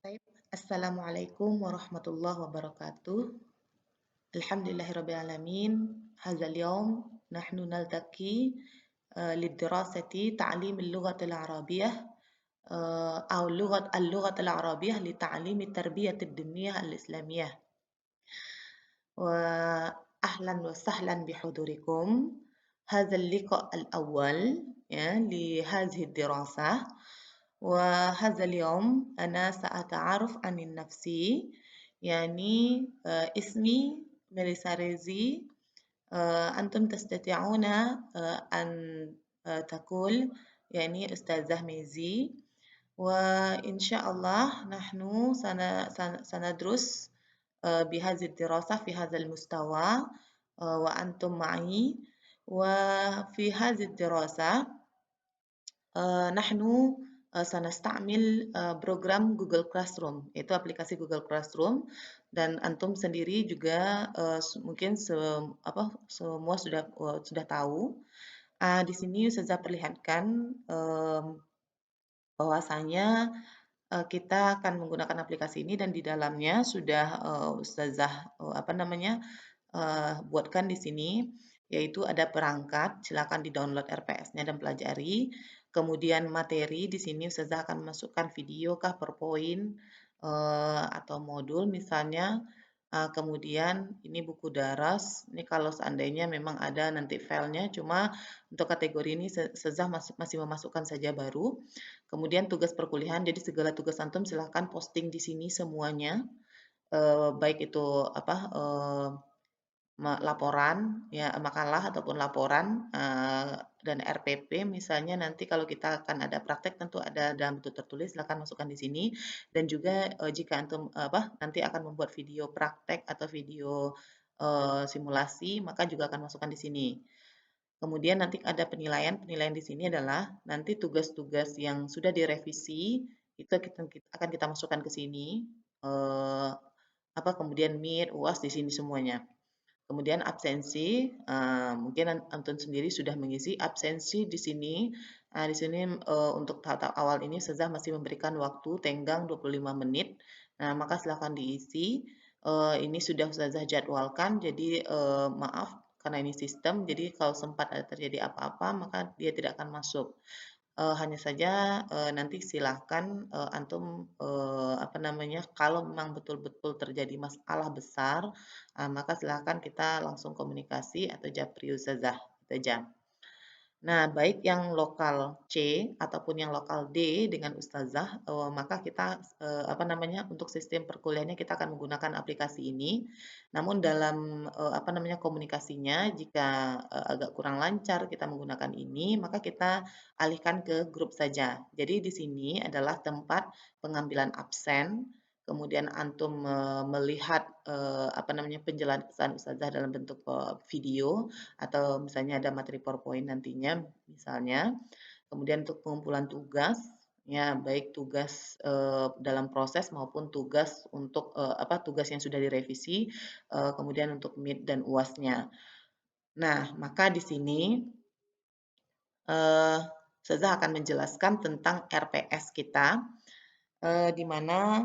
طيب، Assalamualaikum warahmatullahi wabarakatuh. Alhamdulillahirrabbilalamin. هذا اليوم نحن نلتقي للدراسة تعليم اللغة العربية أو اللغة العربية لتعليم التربية الدينية الإسلامية. وأهلا وسهلا بحضوركم. هذا اللقاء الأول لهذه الدراسة. وهذا اليوم أنا سأتعرف عن نفسي، اسمي ميليسا ريزي. أنتم تستطيعون أن تقول أستاذة ميزي. وإن شاء الله نحن سندرس بهذه الدراسة في هذا المستوى وأنتم معي. وفي هذه الدراسة نحن سنستعمل program Google Classroom, yaitu aplikasi Google Classroom, dan antum sendiri juga mungkin semua sudah tahu. Di sini Ustazah perlihatkan bahwasanya kita akan menggunakan aplikasi ini, dan di dalamnya sudah Ustazah buatkan di sini, yaitu ada perangkat. Silakan di-download RPS-nya dan pelajari. Kemudian materi di sini Ustazah akan masukkan video kah, PowerPoint atau modul misalnya. Kemudian ini buku daras. Ini kalau seandainya memang ada nanti filenya, cuma untuk kategori ini Ustazah masih memasukkan saja baru. Kemudian tugas perkuliahan, jadi segala tugas antum silahkan posting di sini semuanya, baik itu laporan, makalah ataupun laporan, dan RPP misalnya. Nanti kalau kita akan ada praktek tentu ada dalam bentuk tertulis, silakan masukkan di sini. Dan juga jika antum nanti akan membuat video praktek atau video simulasi, maka juga akan masukkan di sini. Kemudian nanti ada penilaian. Penilaian di sini adalah nanti tugas-tugas yang sudah direvisi itu akan kita masukkan ke sini. Kemudian MIT, UAS di sini semuanya. Kemudian absensi, mungkin antum sendiri sudah mengisi absensi di sini. Di sini untuk tahap awal ini Ustazah masih memberikan waktu tenggang 25 menit. Maka silakan diisi. Ini sudah Ustazah jadwalkan, jadi maaf karena ini sistem, jadi kalau sempat ada terjadi apa-apa maka dia tidak akan masuk. Hanya saja nanti silahkan antum kalau memang betul-betul terjadi masalah besar, maka silahkan kita langsung komunikasi atau japri Ustazah kita jam. Nah, baik yang lokal C ataupun yang lokal D dengan Ustazah, maka kita untuk sistem perkuliahannya kita akan menggunakan aplikasi ini. Namun dalam komunikasinya, jika agak kurang lancar kita menggunakan ini, maka kita alihkan ke grup saja. Jadi di sini adalah tempat pengambilan absen. Kemudian antum melihat penjelasan Ustazah dalam bentuk video, atau misalnya ada materi PowerPoint nantinya misalnya. Kemudian untuk pengumpulan tugas, baik tugas dalam proses maupun tugas untuk tugas yang sudah direvisi, kemudian untuk MIT dan UAS-nya. Nah, maka di sini Ustazah akan menjelaskan tentang RPS kita, di mana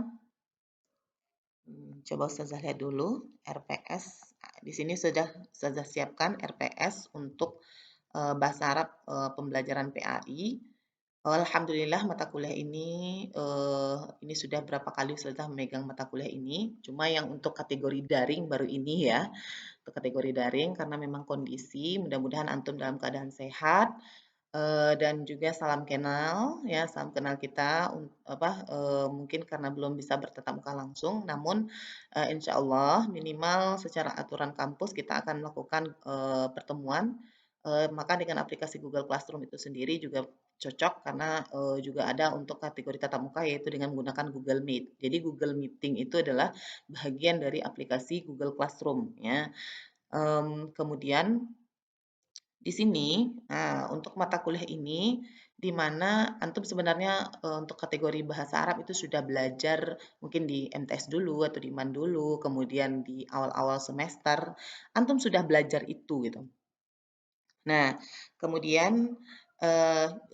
coba Ustazah lihat dulu RPS. Di sini sudah Ustazah siapkan RPS untuk bahasa Arab pembelajaran PAI. Alhamdulillah mata kuliah ini sudah berapa kali Ustazah memegang mata kuliah ini. Cuma yang untuk kategori daring baru ini ya. Untuk kategori daring karena memang kondisi, mudah-mudahan antum dalam keadaan sehat. Dan juga salam kenal salam kenal kita mungkin karena belum bisa bertatap muka langsung, namun insya Allah minimal secara aturan kampus kita akan melakukan pertemuan. Maka dengan aplikasi Google Classroom itu sendiri juga cocok karena juga ada untuk kategori tatap muka, yaitu dengan menggunakan Google Meet. Jadi Google Meeting itu adalah bagian dari aplikasi Google Classroom ya. Kemudian di sini, untuk mata kuliah ini, di mana antum sebenarnya untuk kategori bahasa Arab itu sudah belajar mungkin di MTS dulu atau di MAN dulu, kemudian di awal-awal semester, antum sudah belajar itu gitu. Nah, kemudian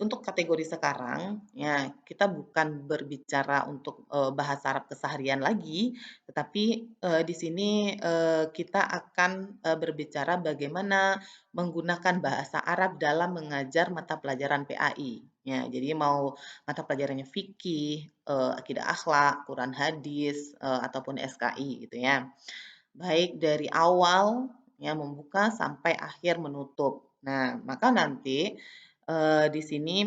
Untuk kategori sekarang, ya kita bukan berbicara untuk, bahasa Arab keseharian lagi, tetapi, di sini, kita akan, berbicara bagaimana menggunakan bahasa Arab dalam mengajar mata pelajaran PAI. Ya, jadi mau mata pelajarannya fikih, akidah akhlak, Quran hadis, ataupun SKI gitu ya. Baik dari awal ya membuka sampai akhir menutup. Nah, maka nanti, di sini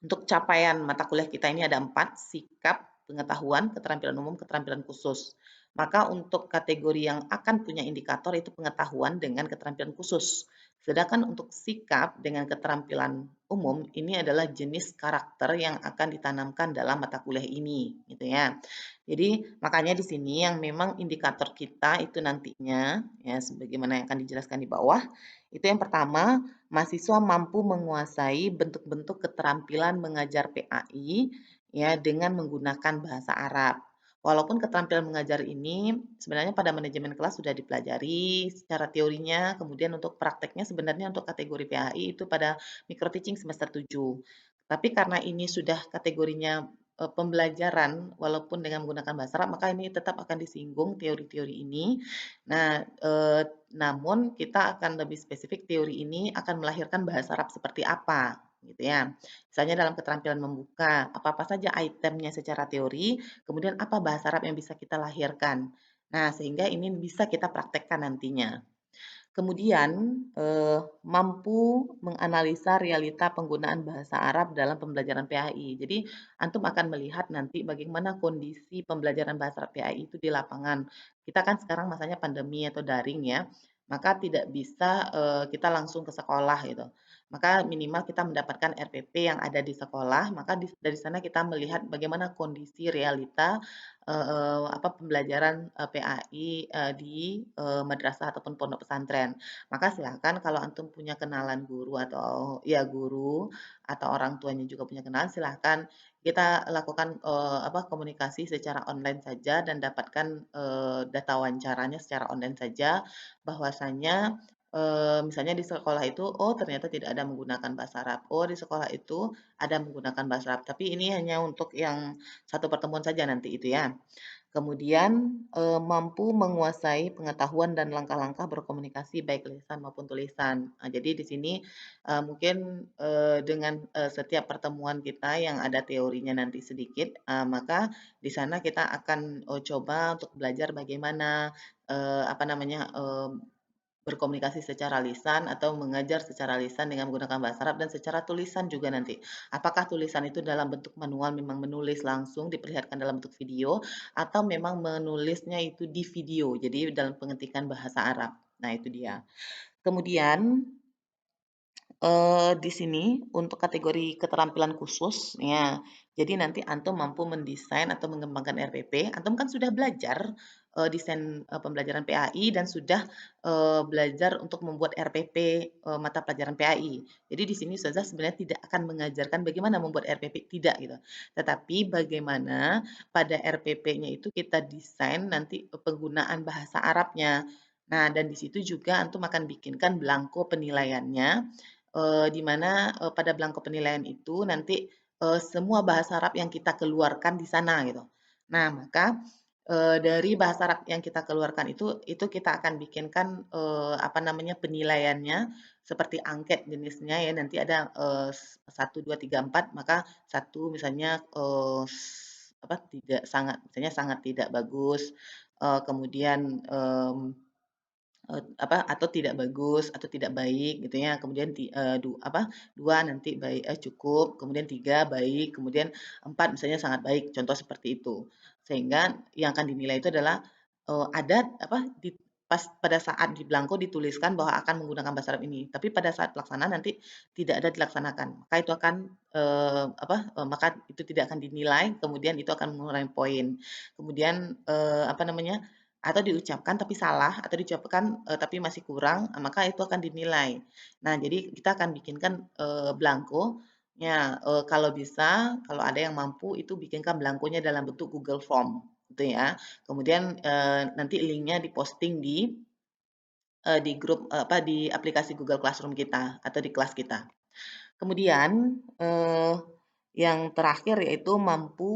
untuk capaian mata kuliah kita ini ada 4 sikap, pengetahuan, keterampilan umum, keterampilan khusus. Maka untuk kategori yang akan punya indikator itu pengetahuan dengan keterampilan khusus. Sedangkan untuk sikap dengan keterampilan umum ini adalah jenis karakter yang akan ditanamkan dalam mata kuliah ini, gitu ya. Jadi makanya di sini yang memang indikator kita itu nantinya ya sebagaimana yang akan dijelaskan di bawah, itu yang pertama mahasiswa mampu menguasai bentuk-bentuk keterampilan mengajar PAI ya dengan menggunakan bahasa Arab. Walaupun keterampilan mengajar ini sebenarnya pada manajemen kelas sudah dipelajari secara teorinya, kemudian untuk prakteknya sebenarnya untuk kategori PAI itu pada micro teaching semester 7. Tapi karena ini sudah kategorinya pembelajaran walaupun dengan menggunakan bahasa Arab, maka ini tetap akan disinggung teori-teori ini. Nah, namun kita akan lebih spesifik teori ini akan melahirkan bahasa Arab seperti apa, gitu ya. Misalnya dalam keterampilan membuka, apa-apa saja itemnya secara teori, kemudian apa bahasa Arab yang bisa kita lahirkan. Nah, sehingga ini bisa kita praktekkan nantinya. Kemudian, mampu menganalisa realita penggunaan bahasa Arab dalam pembelajaran PAI. Jadi, antum akan melihat nanti bagaimana kondisi pembelajaran bahasa Arab PAI itu di lapangan. Kita kan sekarang masanya pandemi atau daring ya, maka tidak bisa, kita langsung ke sekolah gitu. Maka minimal kita mendapatkan RPP yang ada di sekolah, maka dari sana kita melihat bagaimana kondisi realita pembelajaran, PAI, di, madrasah ataupun pondok pesantren. Maka silakan kalau antum punya kenalan guru atau ya guru atau orang tuanya juga punya kenalan, silahkan kita lakukan, komunikasi secara online saja dan dapatkan, data wawancaranya secara online saja, bahwasanya, misalnya di sekolah itu, oh ternyata tidak ada menggunakan bahasa Arab, oh di sekolah itu ada menggunakan bahasa Arab, tapi ini hanya untuk yang satu pertemuan saja nanti itu ya. Kemudian, mampu menguasai pengetahuan dan langkah-langkah berkomunikasi baik lisan maupun tulisan. Nah, jadi di sini, mungkin, dengan, setiap pertemuan kita yang ada teorinya nanti sedikit, maka di sana kita akan, coba untuk belajar bagaimana, berkomunikasi secara lisan atau mengajar secara lisan dengan menggunakan bahasa Arab dan secara tulisan juga nanti. Apakah tulisan itu dalam bentuk manual memang menulis langsung diperlihatkan dalam bentuk video atau memang menulisnya itu di video, jadi dalam pengetikan bahasa Arab. Nah, itu dia. Kemudian di sini untuk kategori keterampilan khusus ya, jadi nanti antum mampu mendesain atau mengembangkan RPP, antum kan sudah belajar, desain, pembelajaran PAI dan sudah, belajar untuk membuat RPP, mata pelajaran PAI. Jadi di sini ustazah sebenarnya tidak akan mengajarkan bagaimana membuat RPP, tidak gitu. Tetapi bagaimana pada RPP-nya itu kita desain nanti, penggunaan bahasa Arabnya. Nah, dan di situ juga antum akan bikinkan belangko penilaiannya, di mana, pada belangko penilaian itu nanti, semua bahasa Arab yang kita keluarkan di sana gitu. Nah, maka, dari bahasa Arab yang kita keluarkan itu kita akan bikinkan, penilaiannya seperti angket jenisnya ya, nanti ada, 1, 2, 3, 4, maka satu misalnya, tidak sangat misalnya sangat tidak bagus, kemudian, atau tidak bagus, atau tidak baik gitu ya, kemudian 2 nanti baik cukup, kemudian 3 baik, kemudian 4 misalnya sangat baik, contoh seperti itu. Sehingga yang akan dinilai itu adalah, ada apa, di pas pada saat di belangko dituliskan bahwa akan menggunakan bahasa Arab ini, tapi pada saat pelaksanaan nanti tidak ada dilaksanakan. Maka itu akan, maka itu tidak akan dinilai, kemudian itu akan mengurangi poin. Kemudian, atau diucapkan tapi salah, atau diucapkan, tapi masih kurang, maka itu akan dinilai. Nah, jadi kita akan bikinkan, belangkonya, kalau bisa, kalau ada yang mampu itu bikinkan belangkonya dalam bentuk Google Form, gitu ya. Kemudian, nanti linknya diposting di, di grup, di aplikasi Google Classroom kita, atau di kelas kita. Kemudian, yang terakhir yaitu mampu